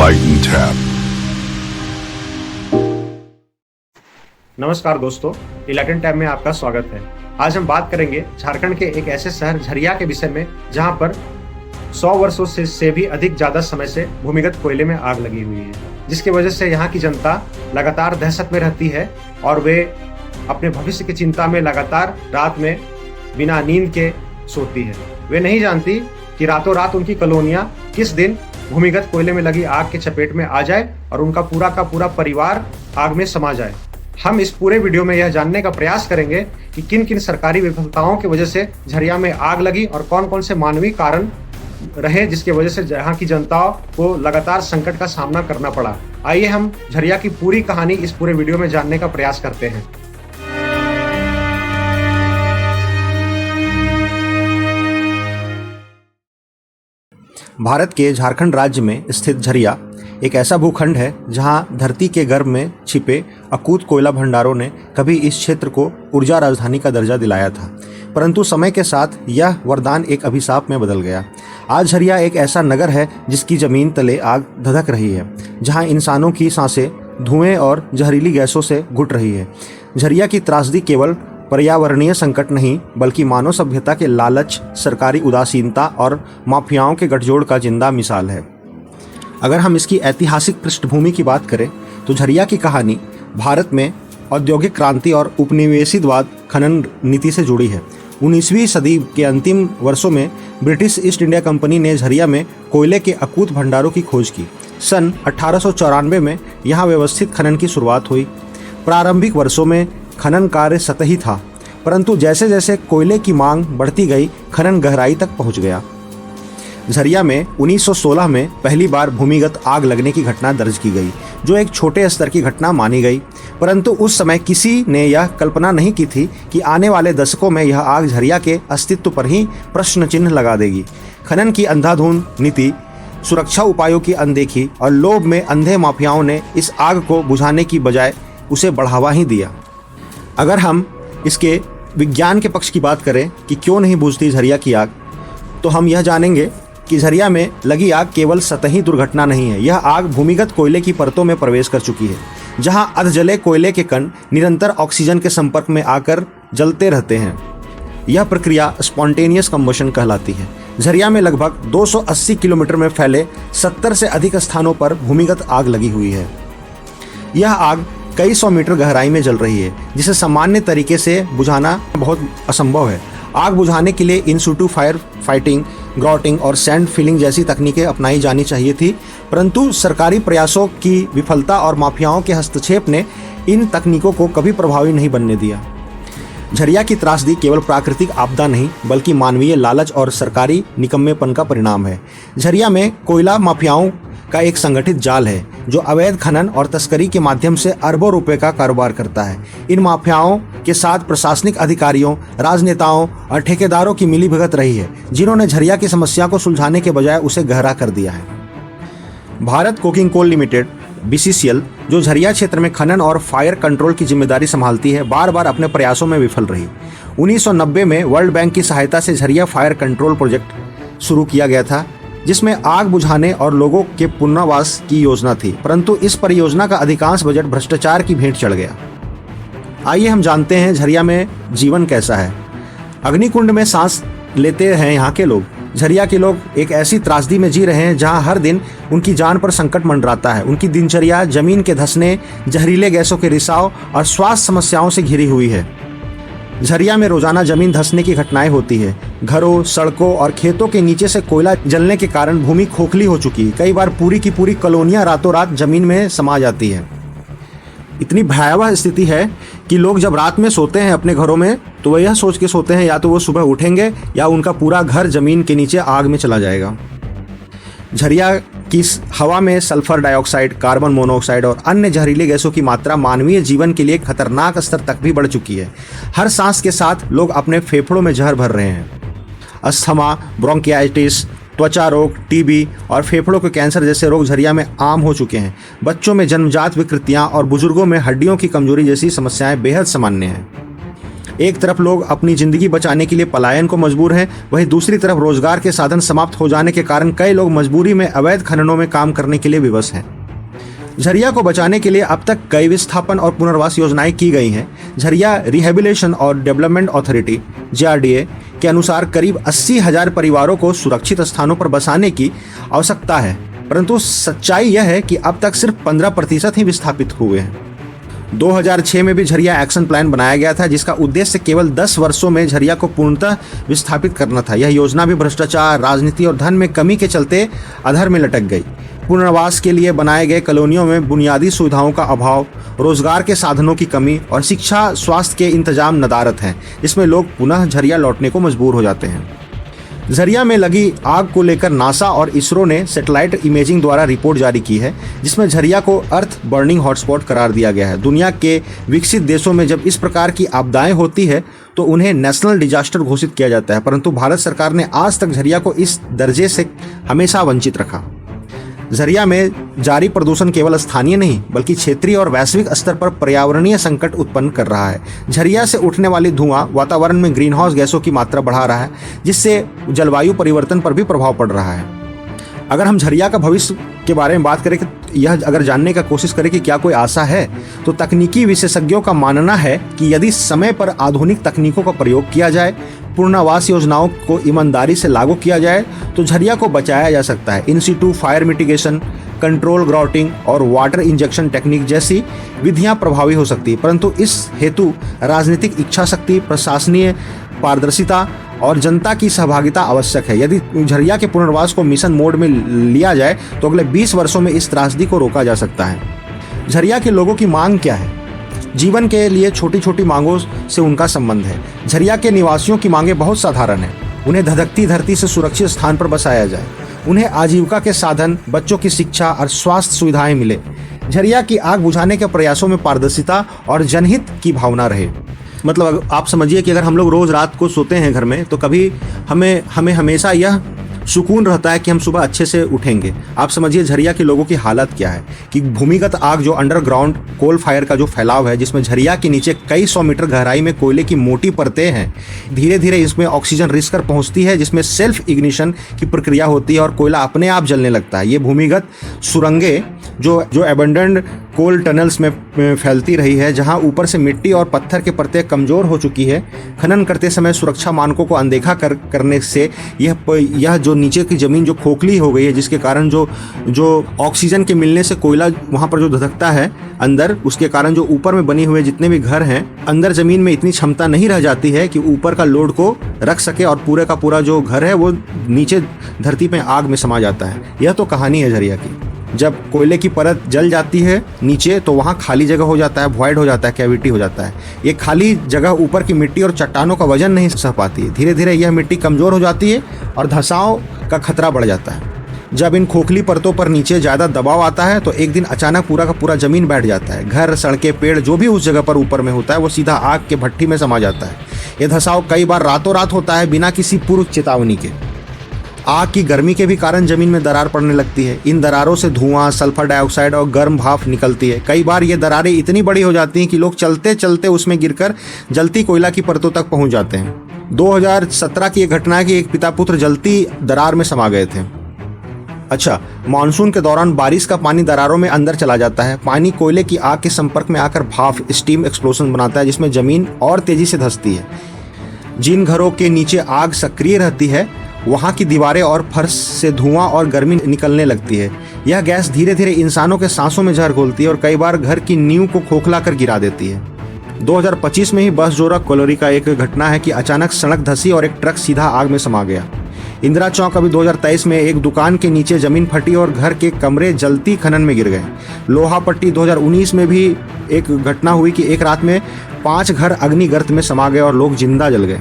Enlighten Tap. नमस्कार दोस्तों, इलाइटन tab में आपका स्वागत है। आज हम बात करेंगे झारखंड के एक ऐसे शहर झरिया के विषय में जहां पर 100 वर्षों से भी अधिक ज्यादा समय से भूमिगत कोयले में आग लगी हुई है, जिसकी वजह से यहाँ की जनता लगातार दहशत में रहती है और वे अपने भविष्य की चिंता में लगातार रात में बिना नींद के सोती है। वे नहीं जानती कि रातों रात उनकी कॉलोनियां किस दिन भूमिगत कोयले में लगी आग के चपेट में आ जाए और उनका पूरा का पूरा परिवार आग में समा जाए। हम इस पूरे वीडियो में यह जानने का प्रयास करेंगे कि किन किन सरकारी विफलताओं की वजह से झरिया में आग लगी और कौन कौन से मानवीय कारण रहे जिसकी वजह से यहाँ की जनता को लगातार संकट का सामना करना पड़ा। आइए हम झरिया की पूरी कहानी इस पूरे वीडियो में जानने का प्रयास करते हैं। भारत के झारखंड राज्य में स्थित झरिया एक ऐसा भूखंड है जहां धरती के गर्भ में छिपे अकूत कोयला भंडारों ने कभी इस क्षेत्र को ऊर्जा राजधानी का दर्जा दिलाया था, परंतु समय के साथ यह वरदान एक अभिशाप में बदल गया। आज झरिया एक ऐसा नगर है जिसकी जमीन तले आग धधक रही है, जहां इंसानों की सांसें धुएं और जहरीली गैसों से घुट रही है। झरिया की त्रासदी केवल पर्यावरणीय संकट नहीं बल्कि मानव सभ्यता के लालच, सरकारी उदासीनता और माफियाओं के गठजोड़ का जिंदा मिसाल है। अगर हम इसकी ऐतिहासिक पृष्ठभूमि की बात करें तो झरिया की कहानी भारत में औद्योगिक क्रांति और उपनिवेशवाद खनन नीति से जुड़ी है। 19वीं सदी के अंतिम वर्षों में ब्रिटिश ईस्ट इंडिया कंपनी ने झरिया में कोयले के अकूत भंडारों की खोज की। सन 1894 में यहाँ व्यवस्थित खनन की शुरुआत हुई। प्रारंभिक वर्षों में खनन कार्य सतही था, परंतु जैसे जैसे कोयले की मांग बढ़ती गई, खनन गहराई तक पहुंच गया। झरिया में 1916 में पहली बार भूमिगत आग लगने की घटना दर्ज की गई, जो एक छोटे स्तर की घटना मानी गई, परंतु उस समय किसी ने यह कल्पना नहीं की थी कि आने वाले दशकों में यह आग झरिया के अस्तित्व पर ही प्रश्न चिन्ह लगा देगी। खनन की अंधाधुंध नीति, सुरक्षा उपायों की अनदेखी और लोभ में अंधे माफियाओं ने इस आग को बुझाने की बजाय उसे बढ़ावा ही दिया। अगर हम इसके विज्ञान के पक्ष की बात करें कि क्यों नहीं बुझती झरिया की आग, तो हम यह जानेंगे कि झरिया में लगी आग केवल सतही दुर्घटना नहीं है। यह आग भूमिगत कोयले की परतों में प्रवेश कर चुकी है, जहां अधजले कोयले के कण निरंतर ऑक्सीजन के संपर्क में आकर जलते रहते हैं। यह प्रक्रिया स्पॉन्टेनियस कंबशन कहलाती है। झरिया में लगभग 280 किलोमीटर में फैले 70 से अधिक स्थानों पर भूमिगत आग लगी हुई है। यह आग कई 100 मीटर गहराई में जल रही है, जिसे सामान्य तरीके से बुझाना बहुत असंभव है। आग बुझाने के लिए इन सिटू फायर फाइटिंग, ग्राउटिंग और सैंड फिलिंग जैसी तकनीकें अपनाई जानी चाहिए थी, परंतु सरकारी प्रयासों की विफलता और माफियाओं के हस्तक्षेप ने इन तकनीकों को कभी प्रभावी नहीं बनने दिया। झरिया की त्रासदी केवल प्राकृतिक आपदा नहीं बल्कि मानवीय लालच और सरकारी निकम्मेपन का परिणाम है। झरिया में कोयला माफियाओं का एक संगठित जाल है जो अवैध खनन और तस्करी के माध्यम से अरबों रुपए का कारोबार करता है। इन माफियाओं के साथ प्रशासनिक अधिकारियों, राजनेताओं और ठेकेदारों की मिलीभगत रही है, जिन्होंने झरिया की समस्या को सुलझाने के बजाय उसे गहरा कर दिया है। Bharat coking coal limited BCCL, जो झरिया क्षेत्र में खनन और फायर कंट्रोल की जिम्मेदारी संभालती है, बार बार अपने प्रयासों में विफल रही। 1990 में वर्ल्ड बैंक की सहायता से झरिया फायर कंट्रोल प्रोजेक्ट शुरू किया गया था, जिसमें आग बुझाने और लोगों के पुनर्वास की योजना थी, परंतु इस परियोजना का अधिकांश बजट भ्रष्टाचार की भेंट चढ़ गया। आइए हम जानते हैं झरिया में जीवन कैसा है। अग्निकुंड में सांस लेते हैं यहाँ के लोग। झरिया के लोग एक ऐसी त्रासदी में जी रहे हैं जहाँ हर दिन उनकी जान पर संकट मंडराता है। उनकी दिनचर्या जमीन के धंसने, जहरीले गैसों के रिसाव और स्वास्थ्य समस्याओं से घिरी हुई है। झरिया में रोजाना जमीन धंसने की घटनाएं होती है। घरों, सड़कों और खेतों के नीचे से कोयला जलने के कारण भूमि खोखली हो चुकी है। कई बार पूरी की पूरी कॉलोनियां रातों रात जमीन में समा जाती है। इतनी भयावह स्थिति है कि लोग जब रात में सोते हैं अपने घरों में, तो वह यह सोच के सोते हैं या तो वो सुबह उठेंगे या उनका पूरा घर जमीन के नीचे आग में चला जाएगा। झरिया की हवा में सल्फर डाइऑक्साइड, कार्बन मोनोऑक्साइड और अन्य जहरीले गैसों की मात्रा मानवीय जीवन के लिए खतरनाक स्तर तक भी बढ़ चुकी है। हर सांस के साथ लोग अपने फेफड़ों में जहर भर रहे हैं। अस्थमा, ब्रोंकियाइटिस, त्वचा रोग, TB और फेफड़ों के कैंसर जैसे रोग झरिया में आम हो चुके हैं। बच्चों में जन्मजात विकृतियां और बुजुर्गों में हड्डियों की कमजोरी जैसी समस्याएं बेहद सामान्य हैं। एक तरफ लोग अपनी जिंदगी बचाने के लिए पलायन को मजबूर हैं, वहीं दूसरी तरफ रोजगार के साधन समाप्त हो जाने के कारण कई लोग मजबूरी में अवैध खननों में काम करने के लिए विवश हैं। झरिया को बचाने के लिए अब तक कई विस्थापन और पुनर्वास योजनाएं की गई हैं। झरिया रिहेबिलिटेशन और डेवलपमेंट अथॉरिटी (JRDA) के अनुसार करीब 80,000 परिवारों को सुरक्षित स्थानों पर बसाने की आवश्यकता है, परंतु सच्चाई यह है कि अब तक सिर्फ 15% ही विस्थापित हुए हैं। 2006 में भी झरिया एक्शन प्लान बनाया गया था, जिसका उद्देश्य केवल 10 वर्षों में झरिया को पूर्णतः विस्थापित करना था। यह योजना भी भ्रष्टाचार, राजनीति और धन में कमी के चलते अधर में लटक गई। पुनर्वास के लिए बनाए गए कॉलोनियों में बुनियादी सुविधाओं का अभाव, रोजगार के साधनों की कमी और शिक्षा स्वास्थ्य के इंतजाम नदारद हैं, जिसमें लोग पुनः झरिया लौटने को मजबूर हो जाते हैं। झरिया में लगी आग को लेकर नासा और इसरो ने सैटेलाइट इमेजिंग द्वारा रिपोर्ट जारी की है, जिसमें झरिया को अर्थ बर्निंग हॉटस्पॉट करार दिया गया है। दुनिया के विकसित देशों में जब इस प्रकार की आपदाएं होती है तो उन्हें नेशनल डिजास्टर घोषित किया जाता है, परंतु भारत सरकार ने आज तक झरिया को इस दर्जे से हमेशा वंचित रखा। झरिया में जारी प्रदूषण केवल स्थानीय नहीं बल्कि क्षेत्रीय और वैश्विक स्तर पर पर्यावरणीय संकट उत्पन्न कर रहा है। झरिया से उठने वाली धुआं वातावरण में ग्रीन हाउस गैसों की मात्रा बढ़ा रहा है, जिससे जलवायु परिवर्तन पर भी प्रभाव पड़ रहा है। अगर हम झरिया का भविष्य के बारे में बात करें कि यह अगर जानने का कोशिश करें कि क्या कोई आशा है, तो तकनीकी विशेषज्ञों का मानना है कि यदि समय पर आधुनिक तकनीकों का प्रयोग किया जाए, पुनर्वास योजनाओं को ईमानदारी से लागू किया जाए, तो झरिया को बचाया जा सकता है। In situ fire mitigation, control grouting और वाटर इंजेक्शन टेक्निक जैसी विधियां प्रभावी हो सकती है, परंतु इस हेतु राजनीतिक इच्छा शक्ति, प्रशासनीय पारदर्शिता और जनता की सहभागिता आवश्यक है। यदि झरिया के पुनर्वास को मिशन मोड में लिया जाए तो अगले 20 वर्षों में इस त्रासदी को रोका जा सकता है। झरिया के लोगों की मांग क्या है? जीवन के लिए छोटी छोटी मांगों से उनका संबंध है। झरिया के निवासियों की मांगें बहुत साधारण हैं। उन्हें धधकती धरती से सुरक्षित स्थान पर बसाया जाए, उन्हें आजीविका के साधन, बच्चों की शिक्षा और स्वास्थ्य सुविधाएं मिले। झरिया की आग बुझाने के प्रयासों में पारदर्शिता और जनहित की भावना रहे। मतलब आप समझिए कि अगर हम लोग रोज रात को सोते हैं घर में, तो कभी हमें हमेशा यह सुकून रहता है कि हम सुबह अच्छे से उठेंगे। आप समझिए झरिया के लोगों की हालत क्या है कि भूमिगत आग, जो अंडरग्राउंड कोल फायर का जो फैलाव है, जिसमें झरिया के नीचे कई 100 मीटर गहराई में कोयले की मोटी परतें हैं, धीरे धीरे इसमें ऑक्सीजन रिस कर पहुंचती है, जिसमें सेल्फ इग्निशन की प्रक्रिया होती है और कोयला अपने आप जलने लगता है। ये भूमिगत सुरंगें जो एबंडेंड कोल टनल्स में फैलती रही है, जहां ऊपर से मिट्टी और पत्थर के परतें कमजोर हो चुकी है। खनन करते समय सुरक्षा मानकों को अनदेखा करने से यह जो नीचे की जमीन जो खोखली हो गई है, जिसके कारण जो ऑक्सीजन के मिलने से कोयला वहां पर जो धधकता है अंदर, उसके कारण जो ऊपर में बने हुए जितने भी घर हैं, अंदर जमीन में इतनी क्षमता नहीं रह जाती है कि ऊपर का लोड को रख सके और पूरे का पूरा जो घर है वो नीचे धरती में आग में समा जाता है। यह तो कहानी है झरिया की। जब कोयले की परत जल जाती है नीचे, तो वहाँ खाली जगह हो जाता है, वॉइड हो जाता है, कैविटी हो जाता है। ये खाली जगह ऊपर की मिट्टी और चट्टानों का वजन नहीं सह पाती है। धीरे धीरे यह मिट्टी कमज़ोर हो जाती है और धंसाव का खतरा बढ़ जाता है। जब इन खोखली परतों पर नीचे ज़्यादा दबाव आता है तो एक दिन अचानक पूरा का पूरा ज़मीन बैठ जाता है। घर, सड़कें, पेड़ जो भी उस जगह पर ऊपर में होता है वो सीधा आग के भट्ठी में समा जाता है। यह धंसाव कई बार रातों रात होता है, बिना किसी पूर्व चेतावनी के। आग की गर्मी के भी कारण जमीन में दरार पड़ने लगती है। इन दरारों से धुआं, सल्फर डाइऑक्साइड और गर्म भाप निकलती है। कई बार ये दरारें इतनी बड़ी हो जाती हैं कि लोग चलते चलते उसमें गिरकर जलती कोयला की परतों तक पहुंच जाते हैं। 2017 की एक घटना है कि एक पिता पुत्र जलती दरार में समा गए थे। अच्छा, मानसून के दौरान बारिश का पानी दरारों में अंदर चला जाता है। पानी कोयले की आग के संपर्क में आकर भाप, स्टीम एक्सप्लोजन बनाता है, जिसमें जमीन और तेजी से धंसती है। जिन घरों के नीचे आग सक्रिय रहती है, वहाँ की दीवारें और फर्श से धुआं और गर्मी निकलने लगती है। यह गैस धीरे धीरे इंसानों के सांसों में जहर घोलती है और कई बार घर की नींव को खोखला कर गिरा देती है। 2025 में ही बसजोरा कोलोरी का एक घटना है कि अचानक सड़क धंसी और एक ट्रक सीधा आग में समा गया। इंदिरा चौक अभी 2023 में एक दुकान के नीचे जमीन फटी और घर के कमरे जलती खनन में गिर गए। लोहा पट्टी 2019 में भी एक घटना हुई कि एक रात में 5 घर अग्निगर्त में समा गए और लोग जिंदा जल गए।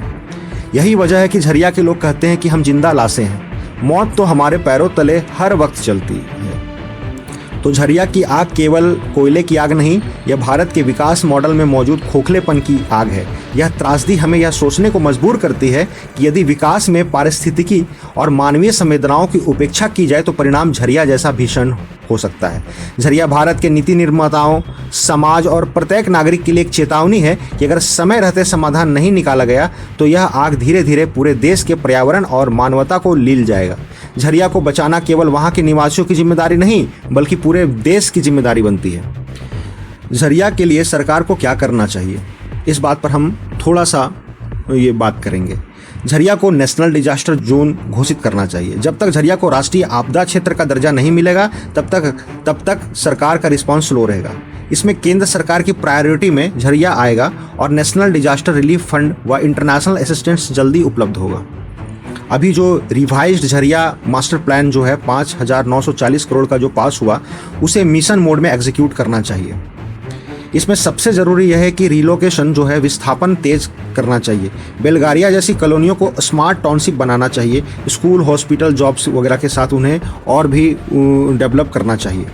यही वजह है कि झरिया के लोग कहते हैं कि हम जिंदा लाशें हैं, मौत तो हमारे पैरों तले हर वक्त चलती है। तो झरिया की आग केवल कोयले की आग नहीं, यह भारत के विकास मॉडल में मौजूद खोखलेपन की आग है। यह त्रासदी हमें यह सोचने को मजबूर करती है कि यदि विकास में पारिस्थितिकी और मानवीय संवेदनाओं की उपेक्षा की जाए तो परिणाम झरिया जैसा भीषण हो सकता है। झरिया भारत के नीति निर्माताओं, समाज और प्रत्येक नागरिक के लिए एक चेतावनी है कि अगर समय रहते समाधान नहीं निकाला गया तो यह आग धीरे धीरे पूरे देश के पर्यावरण और मानवता को लील जाएगा। झरिया को बचाना केवल वहाँ के निवासियों की जिम्मेदारी नहीं बल्कि पूरे देश की जिम्मेदारी बनती है। झरिया के लिए सरकार को क्या करना चाहिए, इस बात पर हम थोड़ा सा ये बात करेंगे। झरिया को नेशनल डिजास्टर जोन घोषित करना चाहिए। जब तक झरिया को राष्ट्रीय आपदा क्षेत्र का दर्जा नहीं मिलेगा तब तक सरकार का रिस्पांस स्लो रहेगा। इसमें केंद्र सरकार की प्रायोरिटी में झरिया आएगा और नेशनल डिजास्टर रिलीफ फंड व इंटरनेशनल असिस्टेंस जल्दी उपलब्ध होगा। अभी जो रिवाइज्ड झरिया मास्टर प्लान जो है 5,940 करोड़ का जो पास हुआ उसे मिशन मोड में एग्जीक्यूट करना चाहिए। इसमें सबसे ज़रूरी यह है कि रिलोकेशन जो है विस्थापन तेज करना चाहिए। बेलगारिया जैसी कॉलोनियों को स्मार्ट टाउनशिप बनाना चाहिए। स्कूल, हॉस्पिटल, जॉब्स वगैरह के साथ उन्हें और भी डेवलप करना चाहिए।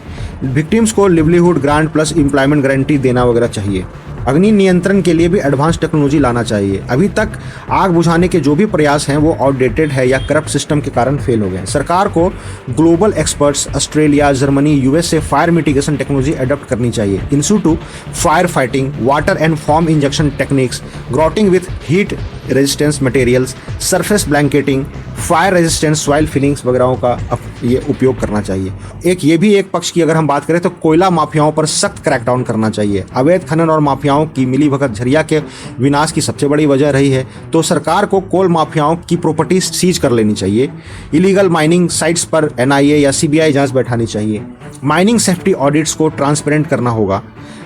विक्टिम्स को livelihood grant plus employment guarantee देना वगैरह चाहिए। अग्नि नियंत्रण के लिए भी एडवांस टेक्नोलॉजी लाना चाहिए। अभी तक आग बुझाने के जो भी प्रयास हैं वो आउटडेटेड है या करप्ट सिस्टम के कारण फेल हो गए। सरकार को global experts Australia, Germany, US से फायर मिटिगेशन टेक्नोलॉजी अडॉप्ट करनी चाहिए। Institute fire fighting, water and foam injection techniques, grouting with heat resistance materials, surface blanketing, fire resistance soil fillings वगैरह का ये उपयोग करना चाहिए। ये भी एक पक्ष की अगर हम बात करें तो कोयला माफियाओं पर सख्त क्रैकडाउन करना चाहिए। अवैध खनन और माफियाओं की मिलीभगत झरिया के विनाश की सबसे बड़ी वजह रही है, तो सरकार को कोल माफियाओं की प्रॉपर्टी सीज कर लेनी चाहिए। इलीगल माइनिंग साइट्स पर एनआईए या सीबीआई जांच बैठानी चाहिए। माइनिंग सेफ्टी ऑडिट्स को ट्रांसपेरेंट करना होगा,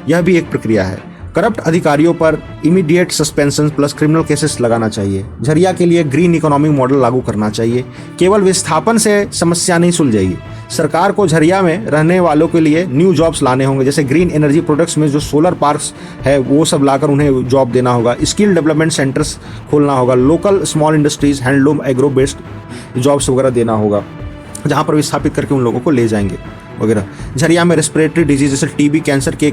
यह भी एक प्रक्रिया है। करप्ट अधिकारियों पर immediate suspension plus criminal cases लगाना चाहिए। झरिया के लिए ग्रीन इकोनॉमिक मॉडल लागू करना चाहिए। केवल विस्थापन से समस्या नहीं सुलझेगी। सरकार को झरिया में रहने वालों के लिए न्यू जॉब्स लाने होंगे, जैसे ग्रीन एनर्जी प्रोडक्ट्स में जो सोलर पार्क्स है वो सब लाकर उन्हें जॉब देना होगा। स्किल डेवलपमेंट सेंटर्स खोलना होगा। Local small industries, handloom, agro based jobs वगैरह देना होगा, जहाँ पर विस्थापित करके उन लोगों को ले जाएंगे वगैरह। झरिया में रेस्पिरेटरी डिजीज जैसे टीबी, कैंसर के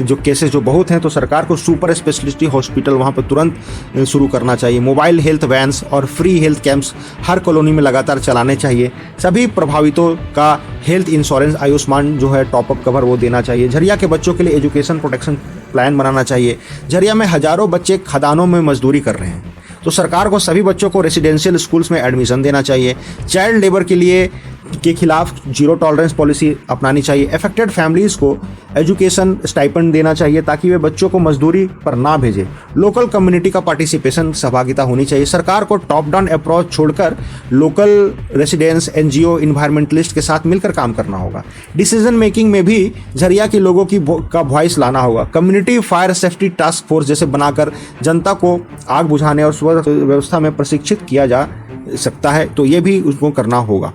जो केसेस जो बहुत हैं, तो सरकार को सुपर स्पेशलिटी हॉस्पिटल वहाँ पर तुरंत शुरू करना चाहिए। मोबाइल हेल्थ वैन्स और फ्री हेल्थ कैंप्स हर कॉलोनी में लगातार चलाने चाहिए। सभी प्रभावितों का हेल्थ इंश्योरेंस, आयुष्मान जो है टॉपअप कवर वो देना चाहिए। झरिया के बच्चों के लिए एजुकेशन प्रोटेक्शन प्लान बनाना चाहिए। झरिया में हजारों बच्चे खदानों में मजदूरी कर रहे हैं, तो सरकार को सभी बच्चों को रेसिडेंशियल स्कूल्स में एडमिशन देना चाहिए। चाइल्ड लेबर के खिलाफ जीरो टॉलरेंस पॉलिसी अपनानी चाहिए। अफेक्टेड फैमिलीज़ को एजुकेशन स्टाइपेंड देना चाहिए ताकि वे बच्चों को मजदूरी पर ना भेजें। लोकल कम्युनिटी का पार्टिसिपेशन, सहभागिता होनी चाहिए। सरकार को टॉप डाउन अप्रोच छोड़कर लोकल रेसिडेंट्स, एनजीओ, इन्वायरमेंटलिस्ट के साथ मिलकर काम करना होगा। डिसीजन मेकिंग में भी झरिया के लोगों का वॉइस लाना होगा। Community fire safety task force जैसे बनाकर जनता को आग बुझाने और व्यवस्था में प्रशिक्षित किया जा सकता है, तो ये भी उसको करना होगा।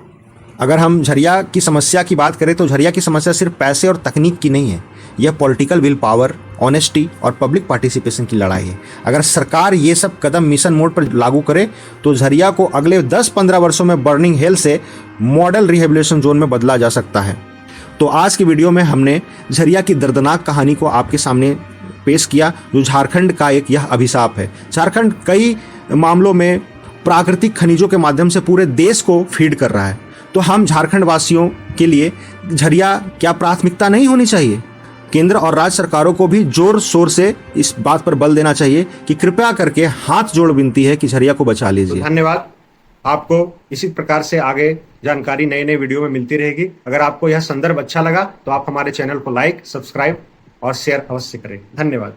अगर हम झरिया की समस्या की बात करें तो झरिया की समस्या सिर्फ पैसे और तकनीक की नहीं है, यह पॉलिटिकल विल पावर, ऑनेस्टी और पब्लिक पार्टिसिपेशन की लड़ाई है। अगर सरकार ये सब कदम मिशन मोड पर लागू करे तो झरिया को अगले 10-15 वर्षों में बर्निंग हेल से मॉडल रिहेबिलिटेशन जोन में बदला जा सकता है। तो आज की वीडियो में हमने झरिया की दर्दनाक कहानी को आपके सामने पेश किया, जो झारखंड का एक यह अभिशाप है। झारखंड कई मामलों में प्राकृतिक खनिजों के माध्यम से पूरे देश को फीड कर रहा है, तो हम झारखंड वासियों के लिए झरिया क्या प्राथमिकता नहीं होनी चाहिए? केंद्र और राज्य सरकारों को भी जोर शोर से इस बात पर बल देना चाहिए कि कृपया करके हाथ जोड़ विनती है कि झरिया को बचा लीजिए। धन्यवाद। आपको इसी प्रकार से आगे जानकारी नए नए वीडियो में मिलती रहेगी। अगर आपको यह संदर्भ अच्छा लगा तो आप हमारे चैनल को लाइक, सब्सक्राइब और शेयर अवश्य करें। धन्यवाद।